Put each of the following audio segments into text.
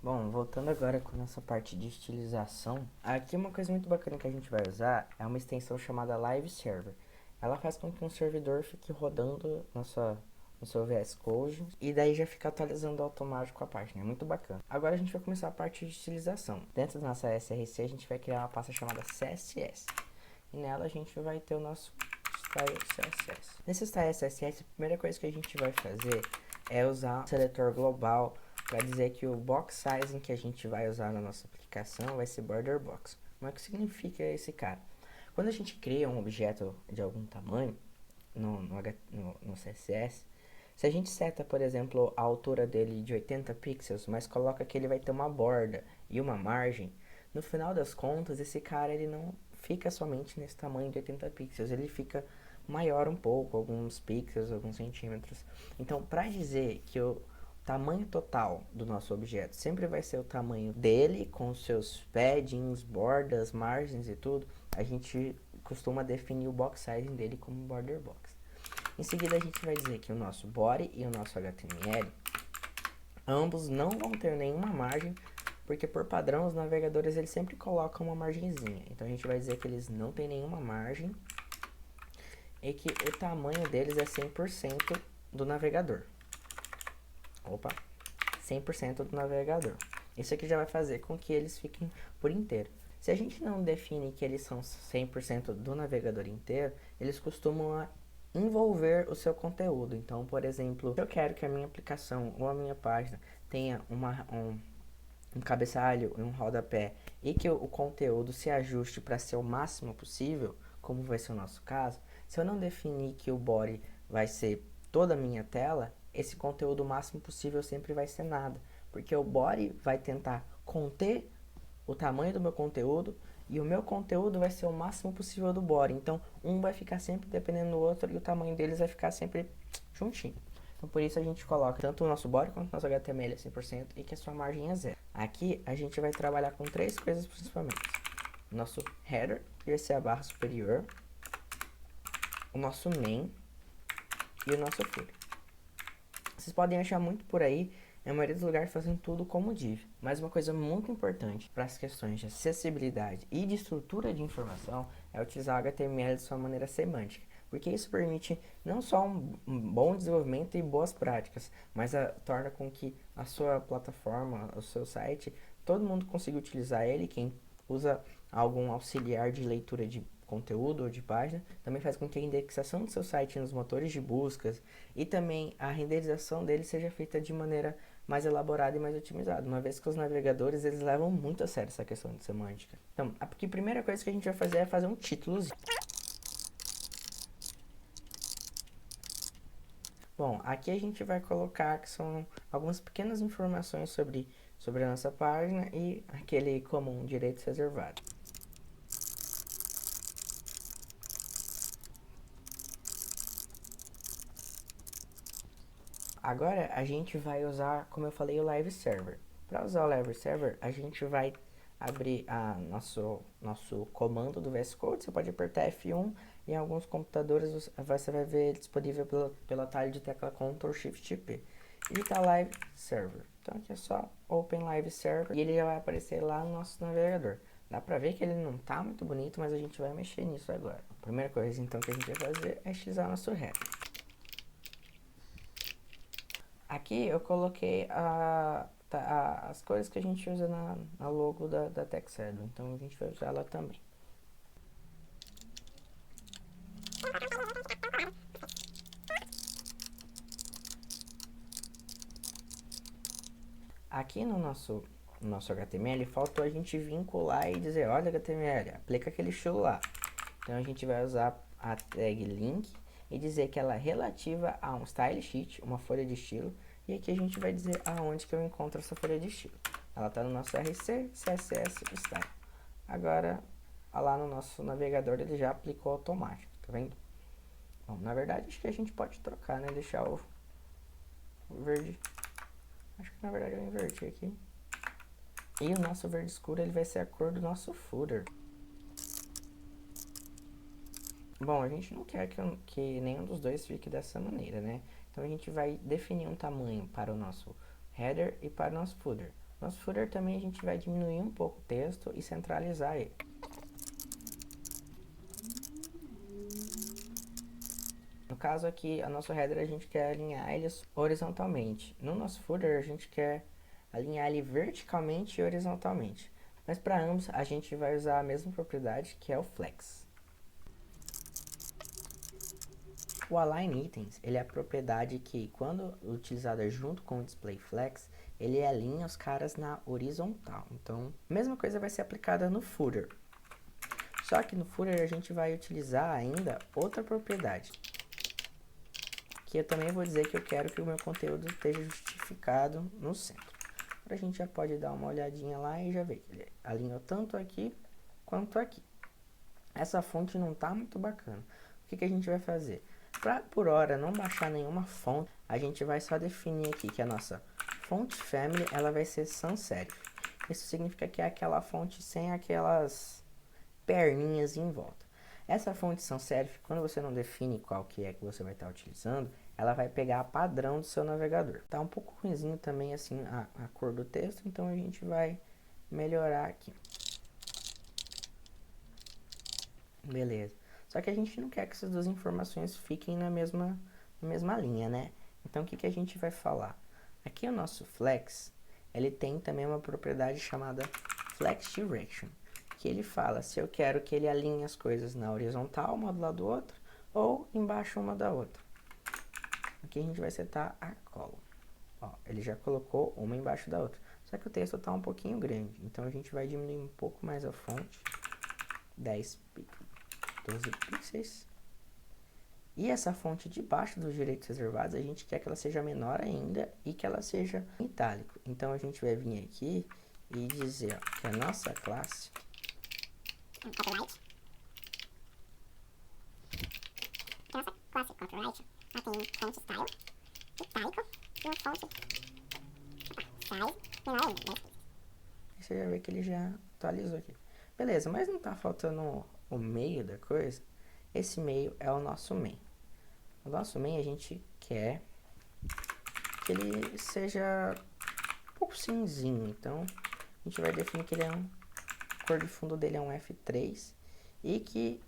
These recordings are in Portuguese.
Bom, voltando agora com a nossa parte de estilização, aqui uma coisa muito bacana que a gente vai usar é uma extensão chamada Live Server. Ela faz com que um servidor fique rodando no seu VS Code e daí já fica atualizando automático a página, é muito bacana. Agora a gente vai começar a parte de estilização. Dentro da nossa SRC a gente vai criar uma pasta chamada CSS e nela a gente vai ter o nosso Style CSS. Nesse Style CSS, a primeira coisa que a gente vai fazer é usar o seletor global para dizer que o box sizing que a gente vai usar na nossa aplicação vai ser border box. Mas o que significa esse cara? Quando a gente cria um objeto de algum tamanho no CSS, se a gente seta, por exemplo, a altura dele de 80 pixels, mas coloca que ele vai ter uma borda e uma margem, no final das contas, esse cara ele não fica somente nesse tamanho de 80 pixels, ele fica maior um pouco, alguns pixels, alguns centímetros. Então, para dizer que o tamanho total do nosso objeto sempre vai ser o tamanho dele, com seus paddings, bordas, margens e tudo, a gente costuma definir o box sizing dele como border box. Em seguida, a gente vai dizer que o nosso body e o nosso HTML, ambos não vão ter nenhuma margem, porque por padrão os navegadores eles sempre colocam uma margenzinha. Então a gente vai dizer que eles não têm nenhuma margem e que o tamanho deles é 100% do navegador. Opa, 100% do navegador. Isso aqui já vai fazer com que eles fiquem por inteiro. Se a gente não define que eles são 100% do navegador inteiro, eles costumam envolver o seu conteúdo. Então, por exemplo, se eu quero que a minha aplicação ou a minha página tenha um cabeçalho e um rodapé e que o conteúdo se ajuste para ser o máximo possível, como vai ser o nosso caso, se eu não definir que o body vai ser toda a minha tela, esse conteúdo o máximo possível sempre vai ser nada, porque o body vai tentar conter o tamanho do meu conteúdo e o meu conteúdo vai ser o máximo possível do body. Então, um vai ficar sempre dependendo do outro e o tamanho deles vai ficar sempre juntinho. Então, por isso a gente coloca tanto o nosso body quanto o nosso HTML a 100% e que a sua margem é zero. Aqui a gente vai trabalhar com três coisas principalmente. O nosso header, que vai ser a barra superior, o nosso main e o nosso footer. Vocês podem achar muito por aí, na maioria dos lugares fazem tudo como div. Mas uma coisa muito importante para as questões de acessibilidade e de estrutura de informação é utilizar o HTML de sua maneira semântica. Porque isso permite não só um bom desenvolvimento e boas práticas, mas torna com que a sua plataforma, o seu site, todo mundo consiga utilizar ele. Quem usa algum auxiliar de leitura de conteúdo ou de página, também faz com que a indexação do seu site nos motores de buscas e também a renderização dele seja feita de maneira mais elaborada e mais otimizada, uma vez que os navegadores eles levam muito a sério essa questão de semântica. Então, a primeira coisa que a gente vai fazer é fazer um títulozinho. Bom, aqui a gente vai colocar que são algumas pequenas informações sobre a nossa página e aquele comum direitos reservados. Agora a gente vai usar, como eu falei, o Live Server. Para usar o Live Server, a gente vai abrir nosso comando do VS Code. Você pode apertar F1 e em alguns computadores você vai ver ele disponível pelo atalho de tecla Ctrl Shift P. E está Live Server. Então aqui é só Open Live Server e ele já vai aparecer lá no nosso navegador. Dá pra ver que ele não tá muito bonito, mas a gente vai mexer nisso agora. A primeira coisa então que a gente vai fazer é utilizar nosso header. Aqui eu coloquei as cores que a gente usa na logo da TechSedo, então a gente vai usar ela também. Aqui no nosso HTML faltou a gente vincular e dizer, olha HTML, aplica aquele estilo lá. Então a gente vai usar a tag link e dizer que ela é relativa a um style sheet, uma folha de estilo, e aqui a gente vai dizer aonde que eu encontro essa folha de estilo. Ela está no nosso RC, CSS, Style. Agora, lá no nosso navegador ele já aplicou automático, tá vendo? Bom, na verdade acho que a gente pode trocar, né? Deixar o verde. Acho que na verdade eu inverti aqui. E o nosso verde escuro ele vai ser a cor do nosso footer. Bom, a gente não quer que nenhum dos dois fique dessa maneira, né? Então a gente vai definir um tamanho para o nosso header e para o nosso footer. Nosso footer também a gente vai diminuir um pouco o texto e centralizar ele. No caso aqui, a nosso header a gente quer alinhar eles horizontalmente. No nosso footer a gente quer alinhar ele verticalmente e horizontalmente. Mas para ambos a gente vai usar a mesma propriedade, que é o flex. O align itens, ele é a propriedade que, quando utilizada junto com o display flex, ele alinha os caras na horizontal. Então, a mesma coisa vai ser aplicada no footer. Só que no footer a gente vai utilizar ainda outra propriedade, que eu também vou dizer que eu quero que o meu conteúdo esteja justificado no centro. A gente já pode dar uma olhadinha lá e já ver que ele alinhou tanto aqui quanto aqui. Essa fonte não está muito bacana. O que a gente vai fazer? Para por hora não baixar nenhuma fonte, a gente vai só definir aqui que a nossa fonte family ela vai ser sans serif. Isso significa que é aquela fonte sem aquelas perninhas em volta. Essa fonte sans serif, quando você não define qual que é que você vai estar utilizando, ela vai pegar a padrão do seu navegador. Tá um pouco ruimzinho também assim a cor do texto, então a gente vai melhorar aqui. Beleza. Só que a gente não quer que essas duas informações fiquem na mesma linha, né? Então o que a gente vai falar? Aqui o nosso flex, ele tem também uma propriedade chamada flex direction, que ele fala se eu quero que ele alinhe as coisas na horizontal, uma do lado do outro, ou embaixo uma da outra. Aqui a gente vai setar a column. Ó, ele já colocou uma embaixo da outra. Só que o texto está um pouquinho grande, então a gente vai diminuir um pouco mais a fonte. 12 pixels. E essa fonte debaixo dos direitos reservados, a gente quer que ela seja menor ainda e que ela seja em itálico. Então a gente vai vir aqui e dizer ó, que a nossa classe copyright. A nossa classe copyright ela tem fonte style, itálico e uma fonte size menor ainda. E você já vê que ele já atualizou aqui. Beleza, mas não tá faltando o meio da coisa. Esse meio é o nosso main. O nosso main a gente quer que ele seja um pouco cinzinho. Então a gente vai definir que ele é a cor de fundo dele é um F3 e que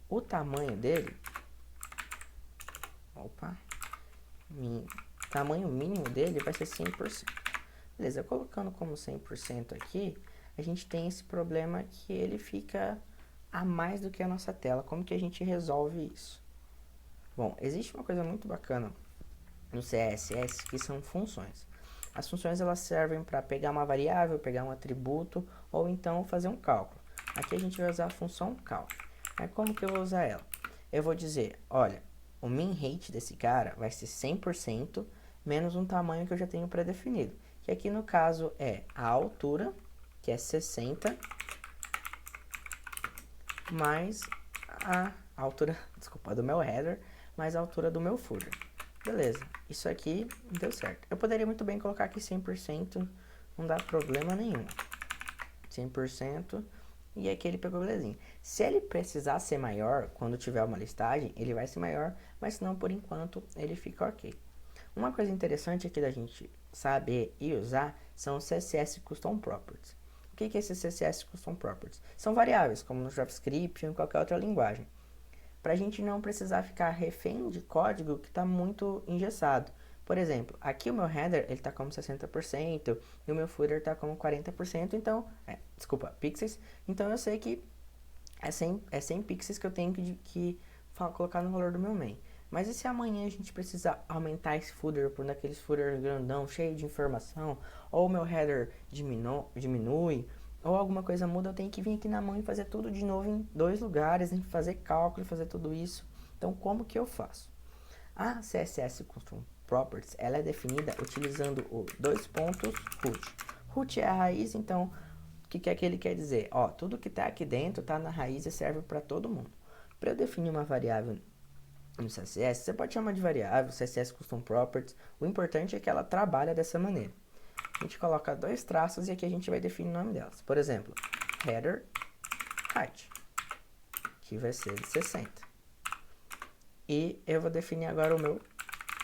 o tamanho dele, tamanho mínimo dele vai ser 100%. Beleza, colocando como 100% aqui, a gente tem esse problema que ele fica a mais do que a nossa tela. Como que a gente resolve isso? Bom, existe uma coisa muito bacana no CSS que são funções. As funções elas servem para pegar uma variável, pegar um atributo ou então fazer um cálculo. Aqui a gente vai usar a função cal. Mas como que eu vou usar ela? Eu vou dizer, olha, o min height desse cara vai ser 100% menos um tamanho que eu já tenho pré-definido. Que aqui no caso é a altura, que é 60, mais a altura, desculpa, do meu header, mais a altura do meu footer. Beleza, isso aqui deu certo. Eu poderia muito bem colocar aqui 100%, não dá problema nenhum. 100%, e aqui ele pegou belezinha. Se ele precisar ser maior, quando tiver uma listagem, ele vai ser maior, mas não por enquanto ele fica ok. Uma coisa interessante aqui da gente saber e usar são os CSS Custom Properties. O que é esse CSS Custom Properties? São variáveis, como no JavaScript ou em qualquer outra linguagem, para a gente não precisar ficar refém de código que está muito engessado. Por exemplo, aqui o meu header ele está como 60% e o meu footer está como 40%, então, pixels, então eu sei que é 100 pixels que eu tenho que colocar no valor do meu main. Mas e se amanhã a gente precisar aumentar esse footer por naqueles footers grandão, cheio de informação, ou o meu header diminui, ou alguma coisa muda, eu tenho que vir aqui na mão e fazer tudo de novo em dois lugares, fazer cálculo, fazer tudo isso. Então, como que eu faço? A CSS Custom Properties, ela é definida utilizando o dois pontos root. Root é a raiz, então, o que é que ele quer dizer? Ó, tudo que está aqui dentro está na raiz e serve para todo mundo. Para eu definir uma variável no CSS, você pode chamar de variável, CSS Custom Properties, o importante é que ela trabalha dessa maneira. A gente coloca dois traços e aqui a gente vai definir o nome delas. Por exemplo, header height, que vai ser de 60. E eu vou definir agora o meu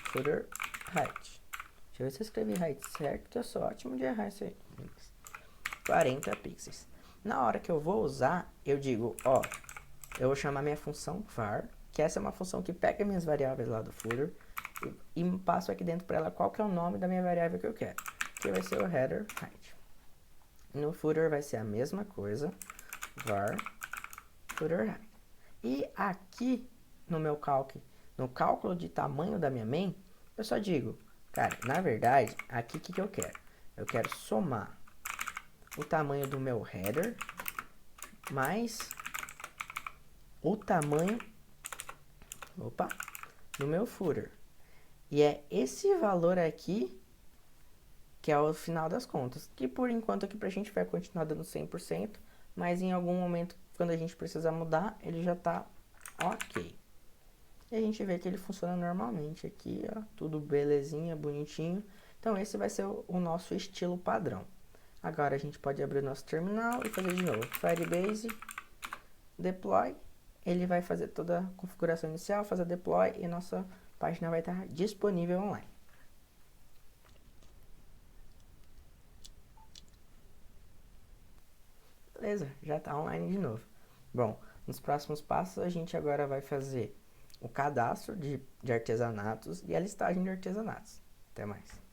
footer height. Deixa eu ver se eu escrevi height certo, que eu sou ótimo de errar isso aí. 40 pixels. Na hora que eu vou usar, eu digo, ó, eu vou chamar minha função var, que essa é uma função que pega minhas variáveis lá do footer e passo aqui dentro para ela qual que é o nome da minha variável que eu quero, que vai ser o header height. No footer vai ser a mesma coisa, var footer height. E aqui no meu no cálculo de tamanho da minha main, eu só digo, cara, na verdade, aqui o que eu quero? Eu quero somar o tamanho do meu header mais o tamanho do meu footer. E é esse valor aqui que é o final das contas, que por enquanto aqui pra gente vai continuar dando 100%, mas em algum momento, quando a gente precisar mudar, ele já tá ok. E a gente vê que ele funciona normalmente aqui, ó, tudo belezinha, bonitinho. Então esse vai ser o nosso estilo padrão. Agora a gente pode abrir o nosso terminal e fazer de novo, Firebase, deploy. Ele vai fazer toda a configuração inicial, fazer deploy e nossa página vai estar disponível online. Beleza, já está online de novo. Bom, nos próximos passos a gente agora vai fazer o cadastro de artesanatos e a listagem de artesanatos. Até mais.